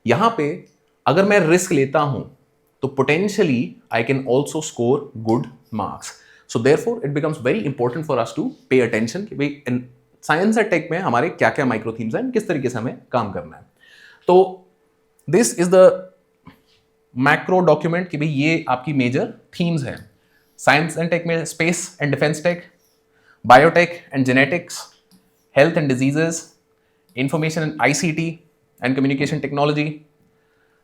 यहां पे अगर मैं रिस्क लेता हूं तो potentially I can also score good marks. So therefore it becomes very important for us to pay attention कि भाई इन साइंस एंड टेक में हमारे क्या क्या माइक्रो थीम्स हैं, किस तरीके से हमें काम करना है. तो this is the macro document कि भाई ये आपकी मेजर थीम्स हैं. साइंस एंड टेक में space and defence tech, biotech and genetics, health and diseases, information and ICT and communication technology,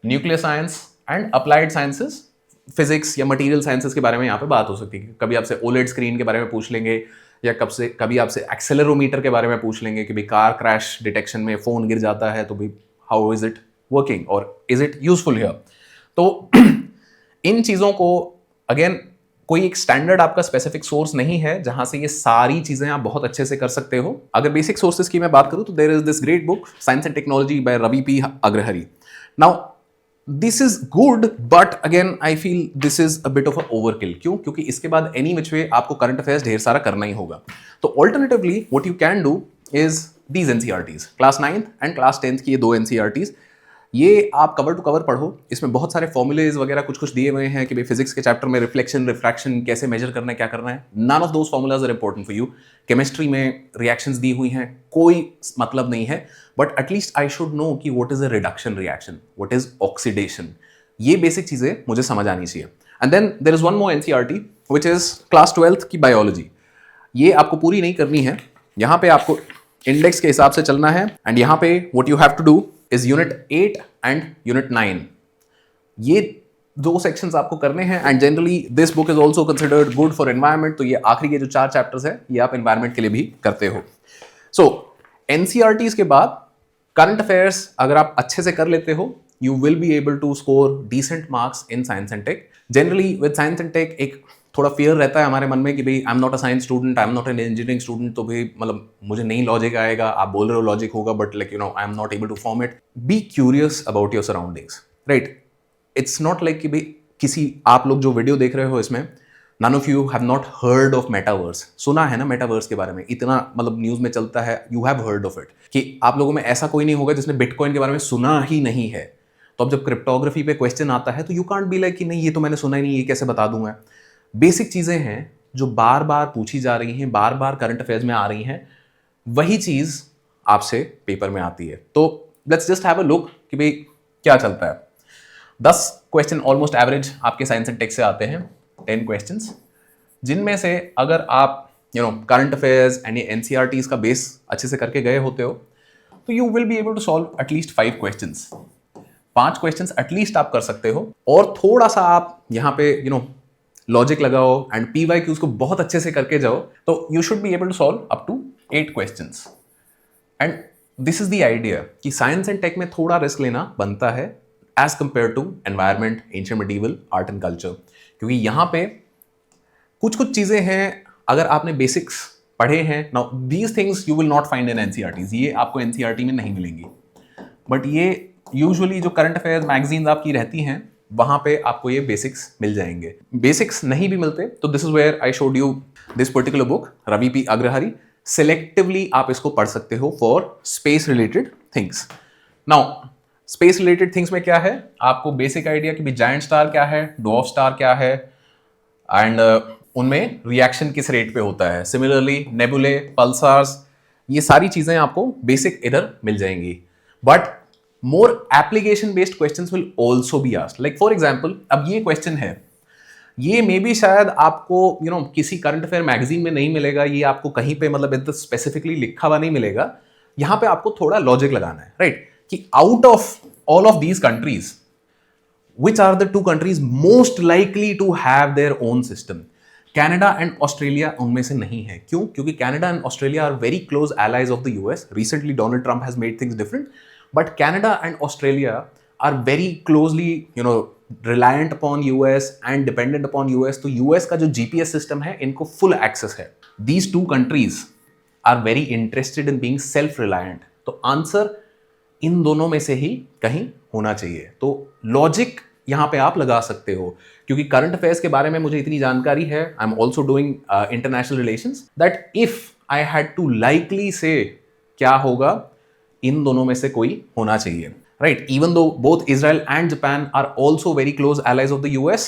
nuclear science and applied sciences, physics या material sciences के बारे में यहाँ पे बात हो सकती है. कभी आपसे ओलेड स्क्रीन के बारे में पूछ लेंगे या कभी आपसे एक्सेलरोमीटर के बारे में पूछ लेंगे कि भाई कार क्रैश डिटेक्शन में फोन गिर जाता है तो भाई हाउ इज इट वर्किंग और इज इट यूजफुल हियर. तो इन चीज़ों को अगेन कोई एक स्टैंडर्ड आपका स्पेसिफिक सोर्स नहीं है जहां से ये सारी चीजें आप बहुत अच्छे से कर सकते हो. अगर बेसिक सोर्सेज की मैं बात करूं तो there is this great book science and technology by Ravi P Agrahari. Now this is good but again I feel this is a bit of a overkill. क्यों? क्योंकि इसके बाद एनी विच वे आपको करंट अफेयर्स ढेर सारा करना ही होगा. तो alternatively what you can do is these NCERTs, class 9th and class 10th की ये 2 एनसीईआरटीज. ये आप कवर टू कवर पढ़ो. इसमें बहुत सारे फॉर्मूलेज वगैरह कुछ कुछ दिए हुए हैं कि भाई फिजिक्स के चैप्टर में रिफ्लेक्शन रिफ्रैक्शन कैसे मेजर करना है, क्या करना है. None of those formulas are important for you. Chemistry में रिएक्शंस दी हुई हैं, कोई मतलब नहीं है. But at least I should know कि what is a reduction reaction, what is oxidation. ये बेसिक चीजें मुझे समझ आनी चाहिए. And then there is one more NCERT which is class 12th की बायोलॉजी. ये आपको पूरी नहीं करनी है. यहाँ पे आपको इंडेक्स के हिसाब से चलना है. एंड यहाँ पे what you have to do is unit 8 and unit 9. ये 2 सेक्शंस आपको करने हैं. And generally this book is also considered good for environment. तो ये आखिरी के जो 4 चैप्टर्स है ये आप एनवायरमेंट के लिए भी करते हो. सो एनसीईआरटीज के बाद करंट अफेयर्स अगर आप अच्छे से कर लेते हो you will be able to score decent marks in science and tech. Generally with science and tech एक थोड़ा फियर रहता है हमारे मन में कि भाई आई am not a science student, I am not an engineering student. तो भाई मतलब मुझे नहीं लॉजिक आएगा. आप बोल रहे हो लॉजिक होगा but like you know I am not able to form it. Be curious about your surroundings, right. It's not like कि भाई किसी आप लोग जो वीडियो देख रहे हो इसमें none of you have not heard of metaverse. सुना है ना मेटावर्स के बारे में, इतना मतलब न्यूज में चलता है. You have heard of it. कि आप लोगों में ऐसा कोई नहीं होगा जिसने बिटकॉइन के बारे में सुना ही नहीं है. तो अब जब क्रिप्टोग्राफी पे क्वेश्चन आता है तो यू कांट बी लाइक कि नहीं ये तो मैंने सुना ही नहीं, ये कैसे बता दूं मैं. बेसिक चीजें हैं जो बार बार पूछी जा रही हैं, बार बार करंट अफेयर्स में आ रही हैं, वही चीज आपसे पेपर में आती है. तो let's just have a look कि भाई क्या चलता है. 10 क्वेश्चन ऑलमोस्ट एवरेज आपके साइंस एंड टेक से आते हैं, 10 क्वेश्चंस, जिनमें से अगर आप करंट अफेयर्स एंड एनसीईआरटीज का बेस अच्छे से करके गए होते हो तो you will be able to solve at least 5 questions. 5 questions at least आप कर सकते हो. और थोड़ा सा आप यहाँ पे लॉजिक लगाओ एंड पीवाईक्यूज को बहुत अच्छे से करके जाओ तो you should be able to solve up to 8 questions. And this is the idea कि साइंस एंड टेक में थोड़ा रिस्क लेना बनता है as compare to environment, ancient medieval, art and culture. क्योंकि यहाँ पे कुछ कुछ चीजें हैं अगर आपने बेसिक्स पढ़े हैं. Now these things you will not find in NCERTs. ये आपको एनसीईआरटी में नहीं मिलेंगी. बट ये यूजुअली जो करंट अफेयर्स मैगजीन आपकी रहती हैं वहां पे आपको ये बेसिक्स मिल जाएंगे. बेसिक्स नहीं भी मिलते तो this is where I showed you this particular book Ravi P Agrahari. Selectively आप इसको पढ़ सकते हो for space related things. Now space related things में क्या है, आपको बेसिक आइडिया कि जायंट स्टार क्या है, डॉर्फ स्टार क्या है, एंड उनमें रिएक्शन किस रेट पे होता है. सिमिलरली नेबुले, पल्सार्स, ये सारी चीजें आपको बेसिक इधर मिल जाएंगी. But more application based questions will also be asked. Like for example, अब ये question है, ये मे बी शायद आपको किसी करंट अफेयर मैगजीन में नहीं मिलेगा, ये आपको कहीं पे मतलब स्पेसिफिकली लिखा हुआ नहीं मिलेगा. यहां पे आपको थोड़ा लॉजिक लगाना है, राइट. कि out of all of these countries which are the 2 countries most likely to have their own system. Canada and Australia उनमें से नहीं है. क्यों? क्योंकि Canada and Australia are very close allies of the US. Recently Donald Trump has made things different, but Canada and Australia are very closely reliant upon US and dependent upon US. तो US का जो GPS system है इनको full access है. These 2 countries are very interested in being self-reliant. तो answer in दोनों में से ही कहीं होना चाहिए. तो लॉजिक यहां पे आप लगा सकते हो. क्योंकि करंट अफेयर्स के बारे में मुझे इतनी जानकारी है, I am also doing international relations, that if I had to likely से क्या होगा, इन दोनों में से कोई होना चाहिए. right? Even though both Israel and Japan are also very close allies of the US,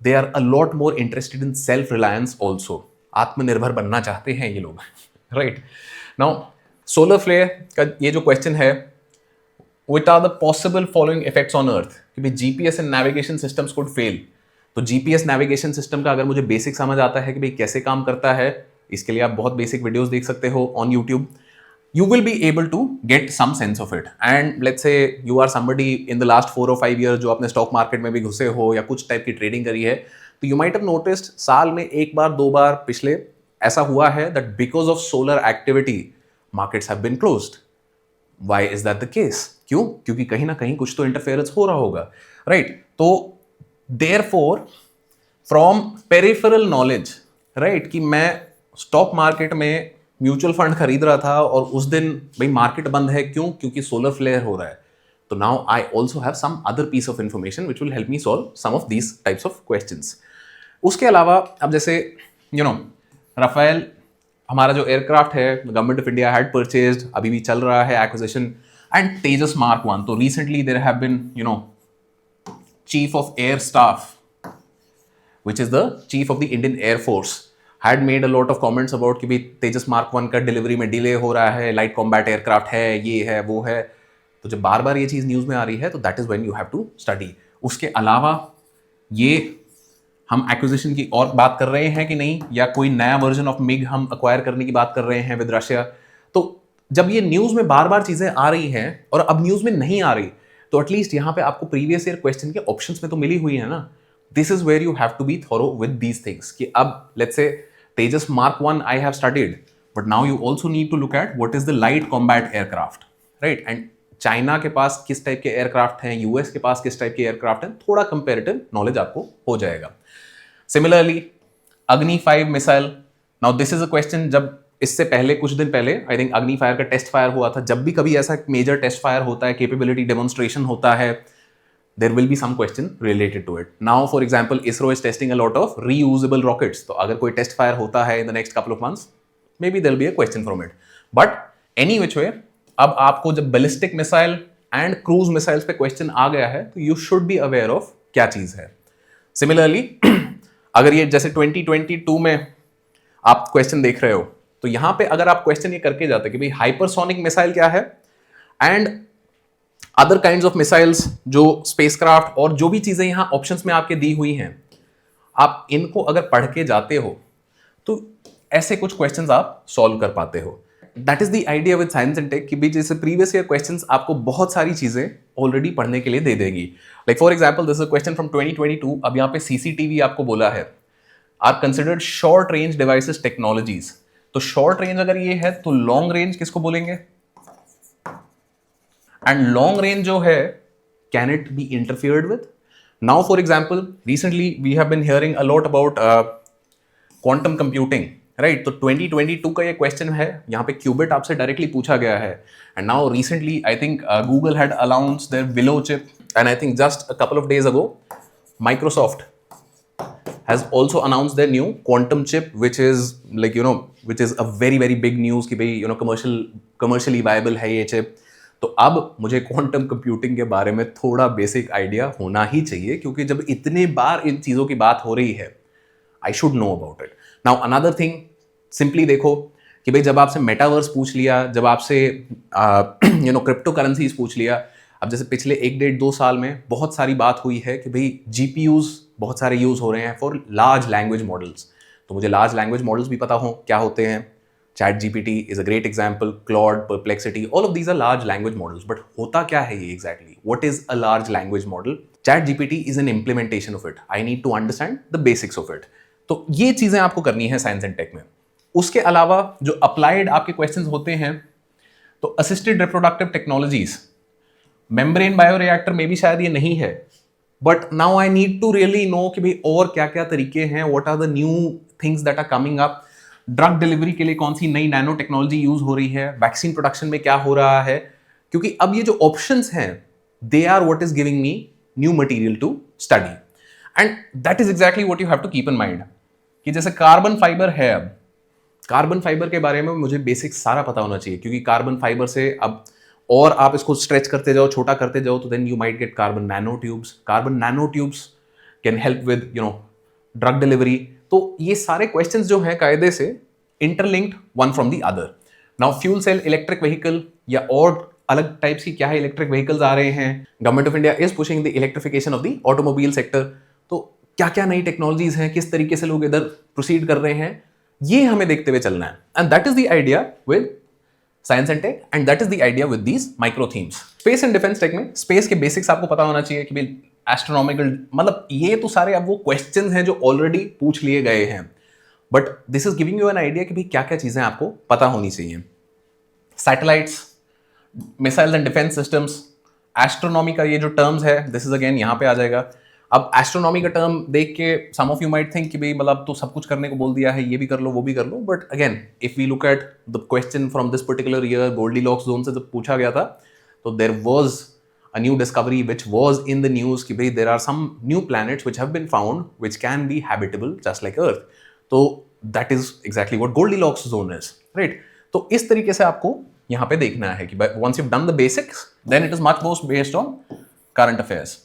they are a lot more interested in self reliance also. आत्मनिर्भर बनना चाहते हैं ये लोग, right? Now solar flare का ये जो क्वेश्चन है, what are the possible following effects on earth, कि भाई GPS and navigation systems could fail. तो जीपीएस नेविगेशन सिस्टम का अगर मुझे बेसिक समझ आता है कि भाई कैसे काम करता है, इसके लिए आप बहुत बेसिक वीडियोस देख सकते हो on YouTube. You will be able to get some sense of it. And let's say you are somebody in the last 4 or 5 years जो अपने स्टॉक मार्केट में भी घुसे हो या कुछ टाइप की ट्रेडिंग करी है, तो you might have noticed साल में एक बार दो बार पिछले ऐसा हुआ है that because of solar activity markets have been closed. Why is that the case? क्यों? क्योंकि कहीं ना कहीं कुछ तो इंटरफेरेंस हो रहा होगा, राइट? तो therefore from peripheral knowledge, right, कि मैं स्टॉक मार्केट में म्यूचुअल फंड खरीद रहा था और उस दिन भाई मार्केट बंद है, क्यों? क्योंकि सोलर फ्लेयर हो रहा है. तो now I also have some other piece of information which will help me solve some of these types of questions. उसके अलावा अब जैसे राफेल हमारा जो एयरक्राफ्ट है, government of India had purchased, अभी भी चल रहा है एक्विजिशन, एंड तेजस मार्क 1. तो recently there have been chief of air staff which is the chief of the Indian Air Force had made a lot of comments about कि भी तेजस mark 1 का delivery में डिले हो रहा है, light combat aircraft है, ये है वो है. तो जब बार बार ये चीज़ न्यूज़ में आ रही है तो that is when you have to study. उसके अलावा ये हम एक्विजिशन की और बात कर रहे हैं कि नहीं, या कोई नया वर्जन ऑफ मिग हम अक्वायर करने की बात कर रहे हैं विद रशिया. तो जब ये न्यूज़ में बार बार चीज़ें आ रही हैं और अब न्यूज़ में नहीं आ रही, तो एटलीस्ट यहाँ पे आपको प्रीवियस ईयर क्वेश्चन के ऑप्शंस में तो मिली हुई है ना. This is where you have to be thorough with these things. कि अब let's say Tejas Mark 1 I have studied, but now you also need to look at what is the light combat aircraft, right? And China के पास किस type के aircraft हैं, US के पास किस type के aircraft हैं, थोड़ा कंपेरेटिव नॉलेज आपको हो जाएगा. सिमिलरली अग्नि 5 missile. Now this is a question, जब इससे पहले कुछ दिन पहले आई थिंक अग्नि फायर का टेस्ट फायर हुआ था. जब भी कभी ऐसा मेजर टेस्ट फायर होता है, कैपेबिलिटी डेमोन्स्ट्रेशन होता है, there will be some question related to it. Now for example ISRO is testing a lot of reusable rockets. तो अगर कोई टेस्ट फायर होता है in the next couple of months, maybe there will be a question from it. But any which way, अब आपको जब ballistic missile and cruise missiles पे question आ गया है, तो you should be aware of क्या चीज़ है. Similarly अगर ये जैसे 2022 में आप क्वेश्चन देख रहे हो, तो यहाँ पे अगर आप क्वेश्चन ये करके जाते कि भाई हाइपरसोनिक मिसाइल क्या है and other kinds of missiles, जो स्पेसक्राफ्ट और जो भी चीजें यहां ऑप्शंस में आपके दी हुई हैं, आप इनको अगर पढ़ के जाते हो तो ऐसे कुछ क्वेश्चंस आप सॉल्व कर पाते हो. That is the idea with science and tech कि भी जैसे प्रीवियस ईयर क्वेश्चंस आपको बहुत सारी चीजें ऑलरेडी पढ़ने के लिए दे देगी. Like for example this is a question from 2022. अब यहाँ पे सीसीटीवी आपको बोला है are considered short range devices technologies. तो शॉर्ट रेंज अगर ये है तो लॉन्ग रेंज किसको बोलेंगे? And long range जो है, can it be interfered with? Now for example, recently we have been hearing a lot about quantum computing, right? तो 2022 का ये question है, यहाँ पे qubit आपसे directly पूछा गया है. And now recently I think Google had announced their Willow chip, and I think just a couple of days ago Microsoft has also announced their new quantum chip, which is like which is a very very big news कि भाई commercially viable है ये chip. तो अब मुझे quantum computing के बारे में थोड़ा बेसिक आइडिया होना ही चाहिए, क्योंकि जब इतने बार इन चीज़ों की बात हो रही है, आई should know about it. Now another thing, simply देखो कि भाई जब आपसे मेटावर्स पूछ लिया, जब आपसे क्रिप्टो करेंसीज पूछ लिया, अब जैसे पिछले 1-1.5-2 साल में बहुत सारी बात हुई है कि भाई जीपीयूज बहुत सारे यूज हो रहे हैं फॉर लार्ज लैंग्वेज मॉडल्स. तो मुझे लार्ज लैंग्वेज मॉडल्स भी पता हो क्या होते हैं. ChatGPT is a great example, Claude, Perplexity, all of these are large language models. But होता क्या है ये exactly? What is a large language model? ChatGPT is an implementation of it. I need to understand the basics of it. तो ये चीज़ें आपको करनी है साइंस एंड टेक में. उसके अलावा जो अप्लाइड आपके क्वेश्चंस होते हैं, तो assisted reproductive technologies, membrane bioreactor में भी शायद ये नहीं है, but now I need to really know कि भाई और क्या क्या तरीके हैं, what are the new things that are coming up. Drug delivery के लिए कौन सी नई नैनो टेक्नोलॉजी यूज हो रही है, वैक्सीन प्रोडक्शन में क्या हो रहा है, क्योंकि अब ये जो ऑप्शंस हैं they are what is giving me new material to study. And that is exactly what you have to keep in mind कि जैसे कार्बन फाइबर है, अब कार्बन फाइबर के बारे में मुझे बेसिक सारा पता होना चाहिए, क्योंकि कार्बन फाइबर से अब और आप इसको स्ट्रेच करते जाओ, छोटा करते जाओ, तो then you might get carbon nano tubes. Carbon nano tubes can help with drug delivery. तो ये सारे क्वेश्चंस जो हैं कायदे से interlinked one from the other. Now fuel cell electric vehicle या और अलग टाइप्स की क्या है इलेक्ट्रिक व्हीकल्स आ रहे हैं. Government of India is pushing the electrification of the automobile sector. तो क्या क्या नई टेक्नोलॉजीज हैं, किस तरीके से लोग इधर प्रोसीड कर रहे हैं, ये हमें देखते हुए चलना है. And that is the idea with science and tech, and that is the idea with these micro themes. Space and defence tech में स्पेस के बेसिक्स आपको पता होना चाहिए कि भाई एस्ट्रोनॉमिकल, मतलब ये तो सारे अब वो क्वेश्चंस हैं जो ऑलरेडी पूछ लिए गए हैं, but this is giving you an idea कि भाई क्या क्या चीजें आपको पता होनी चाहिए. Satellites, missiles and defence systems, astronomy का ये जो टर्म्स है, दिस इज अगेन यहाँ पे आ जाएगा. अब एस्ट्रोनॉमी का टर्म देख के सम ऑफ यू माइट थिंक कि भाई मतलब तो सब कुछ करने को बोल दिया है, ये भी कर लो वो भी कर लो, but again if we look at the question from this particular year, Goldilocks zone से जब पूछा गया था, तो there was a new discovery which was in the news कि भाई there are some new planets which have been found which can be habitable just like earth. तो that is exactly what Goldilocks zone is, right. तो इस तरीके से आपको यहाँ पे देखना है कि once you done the basics then it is much more based on current affairs.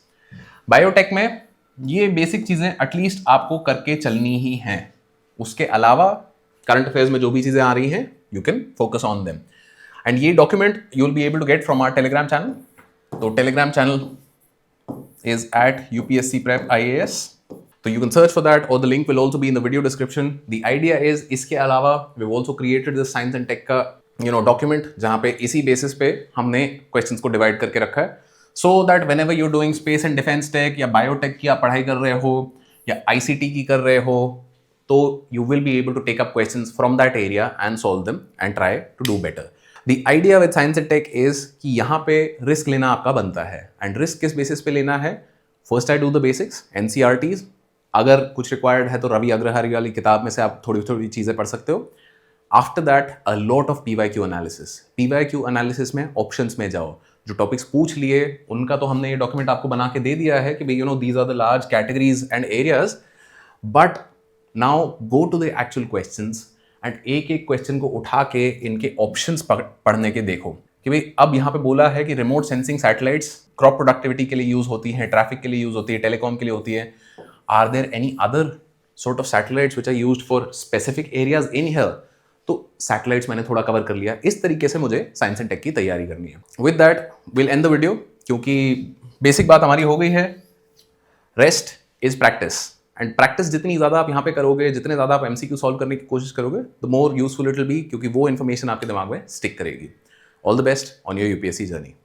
Biotech में ये बेसिक चीजें एटलीस्ट आपको करके चलनी ही हैं. उसके अलावा करंट अफेयर्स में जो भी चीजें आ रही हैं you can focus on them. And ये document you will be able to get from our Telegram channel. तो Telegram channel is at UPSC Prep IAS. So you can search for that, or the link will also be in the video description. The idea is इसके अलावा we've also created this science and tech का document जहाँ पे इसी basis पे हमने questions को divide करके रखा है, so that whenever you're doing space and defense tech या biotech की आप पढ़ाई कर रहे हो या ICT की कर रहे हो, तो you will be able to take up questions from that area and solve them and try to do better. The idea with science and tech is कि यहाँ पे रिस्क लेना आपका बनता है. एंड रिस्क किस बेसिस पे लेना है? First I do the basics, NCERTs. अगर कुछ रिक्वायर्ड है तो रवि अग्रहारी वाली किताब में से आप थोड़ी थोड़ी चीज़ें पढ़ सकते हो. After that a lot of PYQ analysis. PYQ analysis में ऑप्शंस में जाओ, जो टॉपिक्स पूछ लिए उनका तो हमने ये डॉक्यूमेंट आपको बना के दे दिया है कि भाई these are the large categories and areas, but now go to the actual questions and एक एक क्वेश्चन को उठा के इनके ऑप्शंस पढ़ने के देखो कि भाई अब यहाँ पे बोला है कि remote sensing satellites crop productivity के लिए यूज होती हैं, ट्रैफिक के लिए यूज होती है, टेलीकॉम के लिए होती है. Are there any other sort of satellites which are used for specific areas in here? तो सैटेलाइट्स मैंने थोड़ा कवर कर लिया. इस तरीके से मुझे साइंस एंड टेक की तैयारी करनी है. With that will and the video, क्योंकि बेसिक बात हमारी हो गई है. Rest is practice, and practice जितनी ज़्यादा आप यहाँ पे करोगे, जितने ज़्यादा आप MCQ सॉल्व करने की कोशिश करोगे, the more useful it will be, क्योंकि वो इन्फॉर्मेशन आपके दिमाग में स्टिक करेगी. All the best on your UPSC journey.